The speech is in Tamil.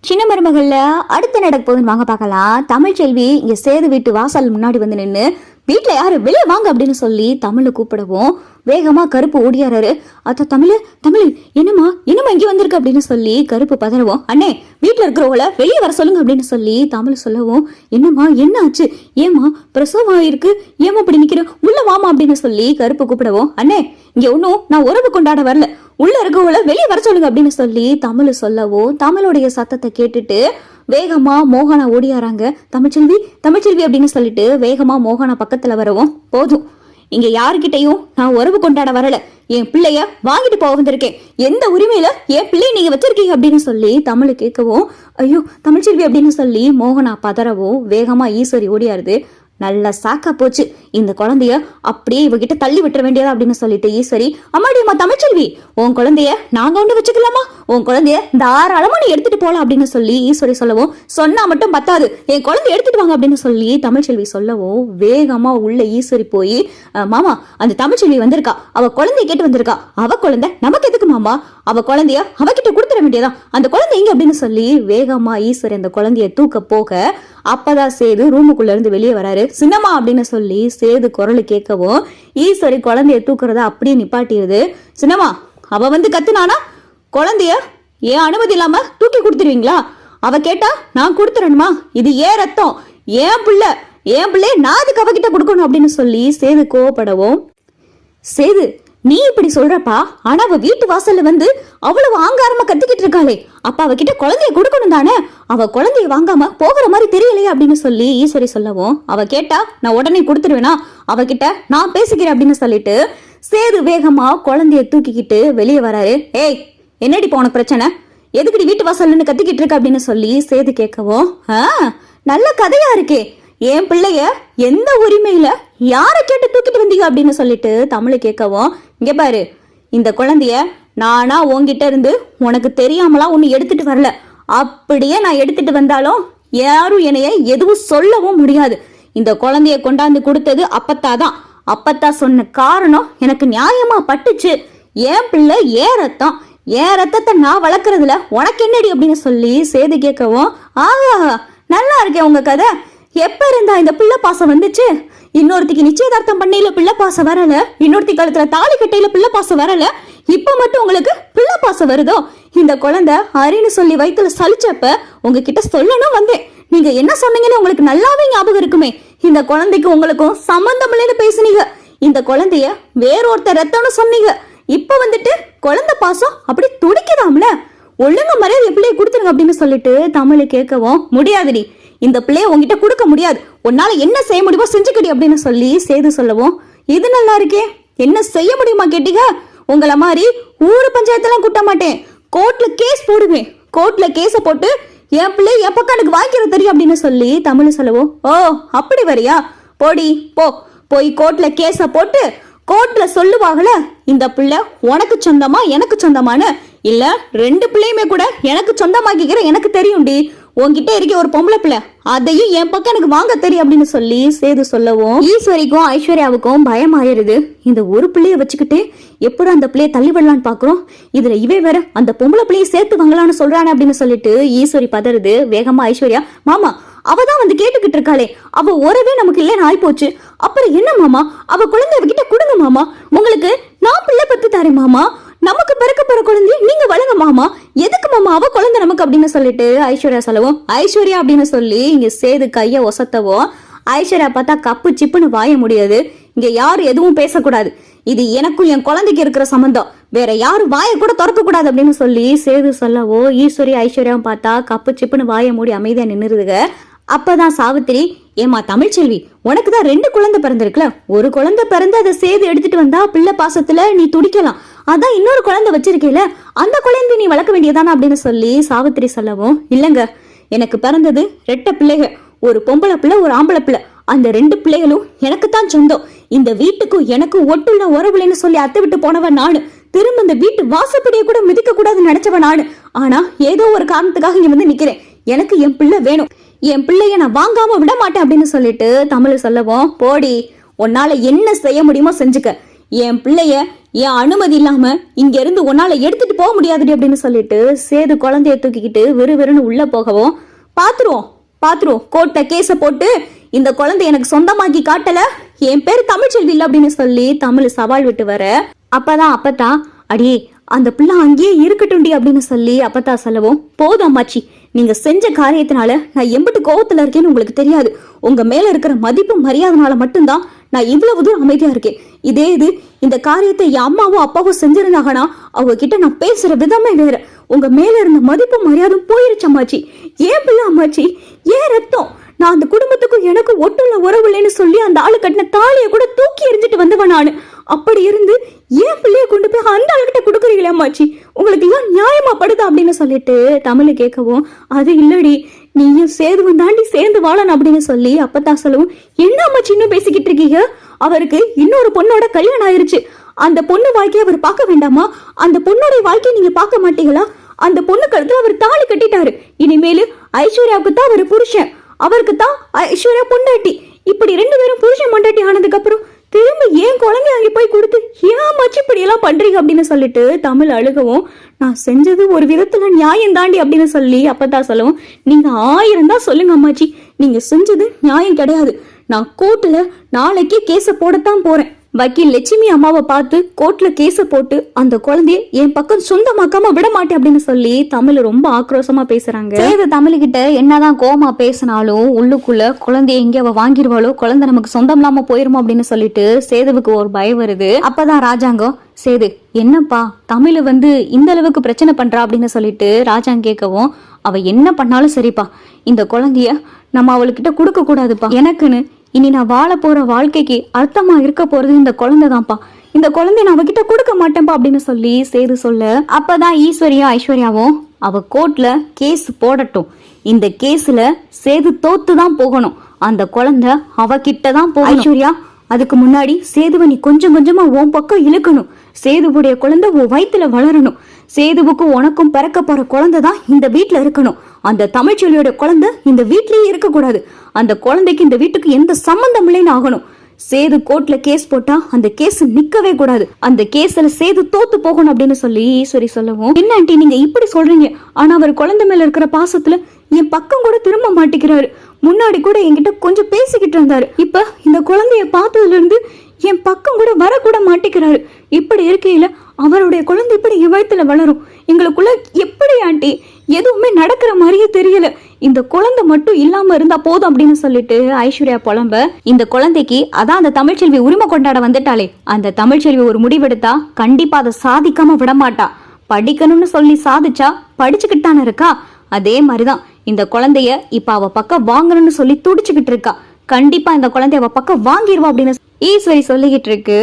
சின்ன மருமகள்ல அடுத்து நடக்க போகுதுன்னு வாங்க பார்க்கலாம். தமிழ்ச்செல்வி இங்க சேது வீட்டு வாசல் முன்னாடி வந்து நின்று வீட்டுல யாரு வெளியே வாங்க அப்படின்னு சொல்லி தமிழை கூப்பிடவும் வேகமா கருப்பு ஓடியாரு. அத்த தமிழ் தமிழ் என்னம்மா இங்க வந்திருக்கு அப்படின்னு சொல்லி கருப்பு பதறவும், அண்ணே வீட்டுல இருக்கிறவங்கள வெளியே வர சொல்லுங்க அப்படின்னு சொல்லி தமிழ் சொல்லவும், என்னம்மா என்ன ஆச்சு, ஏமா பிரசவம் ஆயிருக்கு, ஏமா அப்படி நிக்கிற, உள்ள வாமா அப்படின்னு சொல்லி கருப்பு கூப்பிடவும், அண்ணே இங்க ஒன்னும் நான் உறவு கொண்டாட வரல, உள்ள இருக்கவங்கள வெளியே வர சொல்லுங்க அப்படின்னு சொல்லி தமிழ் சொல்லவும் தமிழுடைய சத்தத்தை கேட்டுட்டு வேகமா மோகனா ஓடியாராங்க. தமிழ்ச்செல்வி தமிழ்ச்செல்வி அப்படின்னு சொல்லிட்டு வேகமா மோகனா பக்கத்துல வரவும், போதும் இங்க யாருக்கிட்டையும் நான் உறவு கொண்டாட வரல, என் பிள்ளைய வாங்கிட்டு போக வந்திருக்கேன், எந்த உரிமையில என் பிள்ளைய நீங்க வச்சிருக்கீங்க அப்படின்னு சொல்லி தமிழ் கேட்கவும், ஐயோ தமிழ்ச்செல்வி அப்படின்னு சொல்லி மோகனா பதறவும் வேகமா ஈஸ்வரி ஓடியாருது. நல்ல சாக்கா போச்சு, இந்த குழந்தைய அப்படியே இவகிட்ட தள்ளி விட்டுற வேண்டியதா அப்படின்னு சொல்லிட்டு ஈஸ்வரி, அம்மாடியம்மா தமிழ்ச்செல்வி உன் குழந்தைய நாங்க ஒன்று வச்சுக்கலாமா, உன் குழந்தைய தாராளமா நீ எடுத்துட்டு போலாம் அப்படின்னு சொல்லி ஈஸ்வரி சொல்லவும், சொன்னா மட்டும் பத்தாது என் குழந்தைய எடுத்துட்டு வாங்க அப்படின்னு சொல்லி தமிழ்ச்செல்வி சொல்லவும் வேகமா உள்ள ஈஸ்வரி போய், மாமா அந்த தமிழ்ச்செல்வி வந்திருக்கா, அவ குழந்தைய கேட்டு வந்திருக்கா, அவ குழந்தை நமக்கு எதுக்கு மாமா, அவ குழந்தைய அவகிட்ட கொடுத்துட வேண்டியதான், அந்த குழந்தை எங்க அப்படின்னு சொல்லி வேகமா ஈஸ்வரி அந்த குழந்தைய தூக்க போக அப்பதான் சேது ரூமுக்குள்ள இருந்து வெளியே வராரு. சின்னம்மா அப்படின்னு சொல்லி சேது குரல் கேட்கவும் ஈஸ்வரி குழந்தைய தூக்குறத அப்படியே நிப்பாட்டிடுது. சின்னம்மா அவ வந்து கத்துனானா குழந்தைய ஏன் அனுமதி இல்லாம தூக்கி கொடுத்துருவீங்களா, அவ கேட்டா நான் கொடுத்துறணுமா, இது ஏன் ரத்தம், ஏன் பிள்ளைய நான் அதுக்கு அவகிட்ட கொடுக்கணும் அப்படின்னு சொல்லி சேது கோவப்படவும், சேது நீ இப்படி சொல்றப்பா, ஆனா அவ வீட்டு வாசல்ல வந்து அவ்வளவு ஆங்காரமா கத்திக்கிட்டு இருக்காளே, அப்ப அவகிட்ட குழந்தைய கொடுக்கணும் தானே, அவ குழந்தைய வாங்காம போகிற மாதிரி தெரியலையே அப்படின்னு சொல்லி ஈஸ்வரி சொல்லவும், அவ கேட்டா நான் உடனே கொடுத்துருவேனா, அவகிட்ட நான் பேசிக்கிறேன் அப்படின்னு சொல்லிட்டு சேது வேகமா குழந்தைய தூக்கிக்கிட்டு வெளியே வராரு. ஏய் என்னடி போன பிரச்சனை, எதுக்குடி வீட்டு வாசல்னு கத்திக்கிட்டு இருக்க அப்படின்னு சொல்லி சேது கேட்கவும், நல்ல கதையா இருக்கே, என் பிள்ளைய எந்த உரிமையில யாரை கேட்டு தூக்கிட்டு வந்தீங்க அப்படின்னு சொல்லிட்டு தமிழை கேட்கவும், இங்க பாரு இந்த குழந்தைய நானா உன்கிட்ட இருந்து உனக்கு தெரியாமலா ஒன்னு எடுத்துட்டு வரல, அப்படியே நான் எடுத்துட்டு வந்தாலும் யாரும் என்னைய எதுவும் சொல்லவும் முடியாது, இந்த குழந்தைய கொண்டாந்து கொடுத்தது அப்பத்தாதான், அப்பத்தா சொன்ன காரணம் எனக்கு நியாயமா பட்டுச்சு, என் பிள்ளை ஏன் ரத்தத்தை நான் வளர்க்கறதுல உனக்கு என்னடி அப்படின்னு சொல்லி சேது கேட்கவும், ஆஹா நல்லா இருக்கேன் உங்க கதை, எப்ப இருந்தா இந்த பிள்ளை பாசம் வந்துச்சு, இன்னொருத்திக்கு நிச்சயதார்த்தம் பண்ணையில பிள்ளை பாசம் வரல, இன்னொருத்தி காலத்துல தாலி கட்டையில பிள்ளை பாசம் வரல, இப்ப மட்டும் உங்களுக்கு பிள்ளை பாசம் வருதோ, இந்த குழந்தை அரின்னு சொல்லி வயிற்றுல சலிச்சப்ப உங்ககிட்ட சொல்லணும் வந்தேன், நீங்க என்ன சொன்னீங்கன்னு உங்களுக்கு நல்லாவே ஞாபகம் இருக்குமே, இந்த குழந்தைக்கு உங்களுக்கும் சம்பந்தம் இல்லைன்னு பேசுனீங்க, இந்த குழந்தைய வேறொருத்த ரத்தம்னு சொன்னீங்க, இப்ப வந்துட்டு குழந்தை பாசம் அப்படி துடிக்குதாம்ல, ஒழுங்கு மரியாதை பிள்ளைய கொடுத்துருங்க அப்படின்னு சொல்லிட்டு தமிழை கேட்கவும், முடியாதுடி இந்த பிள்ளைய உங்ககிட்ட கொடுக்க முடியாது, உன்னால என்ன செய்ய முடியுமோ செஞ்சுக்கடி அப்படின்னு சொல்லி சேது சொல்லவும், இது நல்லா இருக்கே, என்ன செய்ய முடியுமா கேட்டீங்க, உங்களை மாதிரி ஊரு பஞ்சாயத்தெல்லாம் கூட்ட மாட்டேன், கோர்ட்ல கேஸ் போடுவேன், கோர்ட்ல கேஸ போட்டு என் பிள்ளை என் பக்கம் எனக்கு வாங்கிக்கிறது தெரியும் அப்படின்னு சொல்லி தமிழ் சொல்லவும், ஓ அப்படி வரியா, போடி போய் கோர்ட்ல கேஸ போட்டு கோர்ட்ல சொல்லுவாங்கல இந்த பிள்ளை உனக்கு சொந்தமா எனக்கு சொந்தமான, இல்ல ரெண்டு பிள்ளையுமே கூட எனக்கு சொந்தமாக்கிக்கிற எனக்கு தெரியும்டி, உன்கிட்ட இருக்க ஒரு பொம்பளை பிள்ளை அதையும் என் பக்கம் எனக்கு வாங்க தெரியும் அப்படின்னு சொல்லி சேது சொல்லவும் ஈஸ்வரிக்கும் ஐஸ்வர்யாவுக்கும் பயம் ஆயிருது. இந்த ஒரு பிள்ளைய வச்சுக்கிட்டு எப்படி அந்த பிள்ளைய தள்ளி விடலான்னு பாக்குறோம், இதுல இவே வேற அந்த பொம்பளை பிள்ளைய சேர்த்து வாங்கலான்னு சொல்றானே அப்படின்னு சொல்லிட்டு ஈஸ்வரி பதறுது. வேகமா ஐஸ்வர்யா, மாமா அவதான் வந்து கேட்டுக்கிட்டு இருக்காளே, அவ உறவே நமக்கு இல்லைன்னு ஆயிப்போச்சு, அப்புறம் என்ன மாமா, அவ குழந்தை அவகிட்ட கொடுங்க மாமா, உங்களுக்கு நான் பிள்ளை பத்து தரேன் மாமா, நமக்கு பிறக்க போற குழந்தைய நீங்க வளங்க மாமா, எதுக்கு மாமா அவ குழந்தை நமக்கு அப்படின்னு சொல்லிட்டு ஐஸ்வர்யா சொல்லவும், ஐஸ்வர்யா அப்படின்னு சொல்லி இங்க சேது கைய ஒசத்தவும் ஐஸ்வர்யா பார்த்தா கப்பு சிப்புன்னு வாய முடியாது, இங்க யாரும் எதுவும் பேசக்கூடாது, இது எனக்கும் என் குழந்தைக்கு இருக்கிற சம்பந்தம், வேற யாரும் வாய கூட திறக்க கூடாது அப்படின்னு சொல்லி சேது சொல்லவோ ஈஸ்வரி ஐஸ்வர்யாவும் பார்த்தா கப்பு சிப்புன்னு வாய மூடி அமைதியா நின்னுருதுங்க. அப்பதான் சாவித்திரி, ஏமா தமிழ்ச்செல்வி உனக்கு தான் 2 குழந்தை பிறந்திருக்குல, ஒரு குழந்தை பிறந்து அதை சேது எடுத்துட்டு வந்தா பிள்ளை பாசத்துல நீ துடிக்கலாம், அதான் இன்னொரு குழந்தை வச்சிருக்கேல அந்த குழந்தை நீ வளர்க்க வேண்டியதானே அப்படின்னு சொல்லி சாவித்திரி சொல்லவும், இல்லங்க எனக்கு பிறந்தது 2 பிள்ளைகள், ஒரு பொம்பளை பிள்ளை ஒரு ஆம்பளை பிள்ளை, அந்த 2 பிள்ளைகளும் எனக்கு தான் சொந்தம், இந்த வீட்டுக்கும் எனக்கும் ஒட்டுள்ள உறவுலன்னு சொல்லி அத்தை விட்டு போனவன் நானு, திரும்ப இந்த வீட்டு வாசப்படியை கூட மிதிக்க கூடாதுன்னு நினைச்சவன் நானு, ஆனா ஏதோ ஒரு காரணத்துக்காக இங்க வந்து நிக்கிறேன், எனக்கு என் பிள்ளை வேணும், என் பிள்ளைய நான் வாங்காம விட மாட்டேன் அப்படின்னு சொல்லிட்டு தமிழ் சொல்லவும், போடி உன்னால என்ன செய்ய முடியுமோ செஞ்சுக்க, என் பிள்ளைய என் அனுமதி இல்லாம இங்க இருந்து உன்னால எடுத்துட்டு போக முடியாதுடி அப்படின்னு சொல்லிட்டு சேது குழந்தைய தூக்கிக்கிட்டு வெறுன்னு உள்ள போகவும், பாத்துருவோம் கோர்ட்ட கேஸ போட்டு இந்த குழந்தை எனக்கு சொந்தமாக்கி காட்டல, என் பேரு தமிழ்ச்செல்வி இல்ல அப்படின்னு சொல்லி தமிழ் சவால் விட்டு வர, அப்பத்தா அடியே அந்த பிள்ளை அங்கேயே இருக்கட்டும்டி அப்படின்னு சொல்லி அப்பத்தா சொல்லவும், போதும் அம்மாச்சி, நீங்க செஞ்ச காரியத்தினால நான் எம்பிட்டு கோவத்துல இருக்கேன்னு உங்களுக்கு தெரியாது. உங்க மேல இருக்கிற மதிப்பு மரியாதைனால மட்டும்தான் நான் இவ்வளவு தூரம் அமைதியா இருக்கேன். இதே இது இந்த காரியத்தை என் அம்மாவோ அப்பாவோ செஞ்சிருந்தாங்கன்னா அவங்க கிட்ட நான் பேசுற விதமே வேற. உங்க மேல இருந்த மதிப்பு மரியாதையும் போயிருச்சு அம்மாச்சி. ஏன் பிள்ளை அம்மாச்சி, ஏன் ரத்தம், நான் அந்த குடும்பத்துக்கும் எனக்கும் ஒட்டுள்ள உறவு இல்லைன்னு சொல்லி அந்த ஆளு கட்டின தாலியை கூட தூக்கி எரிஞ்சிட்டு வந்தவன் நானு. அப்படி இருந்து ஏன் பிள்ளைய கொண்டு போய் அந்த ஆளுகிட்ட கொடுக்குறீங்களே அம்மாச்சி, உங்களுக்கு எல்லாம் நியாயமா படுதா அப்படின்னு சொல்லிட்டு தமிழ் கேட்கவும், அது இல்லடி, நீயும் சேதுவன் தாண்டி சேர்ந்து வாழணும் அப்படின்னு சொல்லி அப்பத்தான் சொல்லவும், என்ன அம்மாச்சி இன்னும் பேசிக்கிட்டு இருக்கீங்க, அவருக்கு இன்னொரு பொண்ணோட கல்யாணம் ஆயிருச்சு, அந்த பொண்ணு வாழ்க்கையை அவர் பார்க்க வேண்டாமா, அந்த பொண்ணோட வாழ்க்கையை நீங்க பார்க்க மாட்டீங்களா, அந்த பொண்ணு கழுத்துல அவர் தாலி கட்டிட்டாரு, இனிமேலு ஐஸ்வர்யாவுக்கு தான் அவர் புருஷன், அவருக்கு தான் ஐஸ்வர்யா பொண்டாட்டி, இப்படி 2 பேரும் புருஷன் பொண்டாட்டி ஆனதுக்கு அப்புறம் திரும்பி ஏன் குழந்தை அங்கே போய் கொடுத்து ஏன் மச்சி இப்படி எல்லாம் பண்றீங்க அப்படின்னு சொல்லிட்டு தமிழ் அழுகவும், நான் செஞ்சது ஒரு விதத்துல நியாயம் தாண்டி அப்படின்னு சொல்லி அப்பதான் சொல்லவும், நீங்க 1000 தான் சொல்லுங்க அம்மாச்சி, நீங்க செஞ்சது நியாயம் கிடையாது. நான் கோர்ட்ல நாளைக்கே கேஸ போடத்தான் போறேன். வக்கீல் லட்சுமி அம்மாவை பார்த்து கோர்ட்ல கேஸ போட்டு அந்த குழந்தைய என் பக்கம் சொந்தமாக்காம விட மாட்டேன் அப்படின்னு சொல்லி தமிழ் ரொம்ப ஆக்ரோஷமா பேசுறாங்க. சேது தமிழ் கிட்ட என்னதான் கோமா பேசினாலும் உள்ளுக்குள்ள குழந்தைய எங்க அவ வாங்கிடுவாளோ, குழந்தை நமக்கு சொந்தம் இல்லாம போயிருமோ அப்படின்னு சொல்லிட்டு சேதுவுக்கு ஒரு பயம் வருது. அப்பதான் ராஜாங்கம், சேது என்னப்பா தமிழ் இந்த அளவுக்கு பிரச்சனை பண்றா அப்படின்னு சொல்லிட்டு ராஜாங்க கேட்கவும், அவ என்ன பண்ணாலும் சரிப்பா, இந்த குழந்தைய நம்ம அவளுக்கிட்ட கொடுக்க கூடாதுப்பா, எனக்குன்னு இனி நான் வாழ போற வாழ்க்கைக்கு அர்த்தமா இருக்க போறது இந்த குழந்தை தான்ப்பா, இந்த குழந்தைய நான் அவகிட்ட கொடுக்க மாட்டேன்ப்பா அப்படின்னு சொல்லி சேது சொல்ல, அப்பதான் ஈஸ்வரியா ஐஸ்வர்யாவும், அவ கோர்ட்ல கேஸ் போடட்டும், இந்த கேஸ்ல சேது தோத்து தான் போகணும், அந்த குழந்தை அவகிட்ட தான் போகணும். ஐஸ்வர்யா, அதுக்கு முன்னாடி சேதுவை நீ கொஞ்சம் கொஞ்சமா உன் பக்கம் இழுக்கணும், சேதுவுடைய குழந்தை உன் வயித்துல வளரணும், சேதுவுக்கும் உனக்கும் பிறக்க போற குழந்தை தான் இந்த வீட்டுல இருக்கணும், அந்த தமிழ்ச்செல்வியோட குழந்தை இந்த வீட்லயே இருக்க கூடாது, அந்த குழந்தைக்கு இந்த வீட்டுக்கு எந்த சம்பந்தம் இல்லைன்னு ஆகணும். சேது கோர்ட்ல கேஸ் போட்டா அந்த கேஸ் நிக்கவே கூடாது, அந்த கேஸ்ல சேது தோத்து போகணும் அப்படின்னு சொல்லி ஈஸ்வரி சொல்லவும், என்ன ஆண்டி நீங்க இப்படி சொல்றீங்க, ஆனா அவர் குழந்தை மேல இருக்கிற பாசத்துல என் பக்கம் கூட திரும்ப மாட்டேங்கிறாரு, முன்னாடி கூட என்கிட்ட கொஞ்சம் பேசிக்கிட்டு இருந்தாரு, இப்ப இந்த குழந்தைய பார்த்ததுல இருந்து என் பக்கம் கூட வரக்கூட மாட்டேங்கிறாரு, இப்படி இருக்கையில அவருடைய குழந்தை இப்படி என் வயித்துல வளரும், எங்களுக்குள்ள எப்படி ஆண்டி எதுவுமே நடக்கிற மாதிரியே தெரியல, இந்த குழந்தை மட்டும் இல்லாம இருந்தா போதும் அப்படின்னு சொல்லிட்டு ஐஸ்வர்யா புலம்ப, இந்த குழந்தைக்கு அதான் அந்த தமிழ்ச்செல்வி உரிமை கொண்டாட வந்துட்டாலே, அந்த தமிழ்ச்செல்வி ஒரு முடிவெடுத்தா கண்டிப்பா அதை சாதிக்காம விடமாட்டா, படிக்கணும்னு சொல்லி சாதிச்சா படிச்சுக்கிட்டான இருக்கா, அதே மாதிரிதான் இந்த குழந்தைய இப்ப அவ பக்கம் வாங்கணும்னு சொல்லி துடிச்சுக்கிட்டு இருக்கா, கண்டிப்பா இந்த குழந்தைய அவ பக்கம் வாங்கிடுவா அப்படின்னு ஈஸ்வரி சொல்லிக்கிட்டு இருக்கு.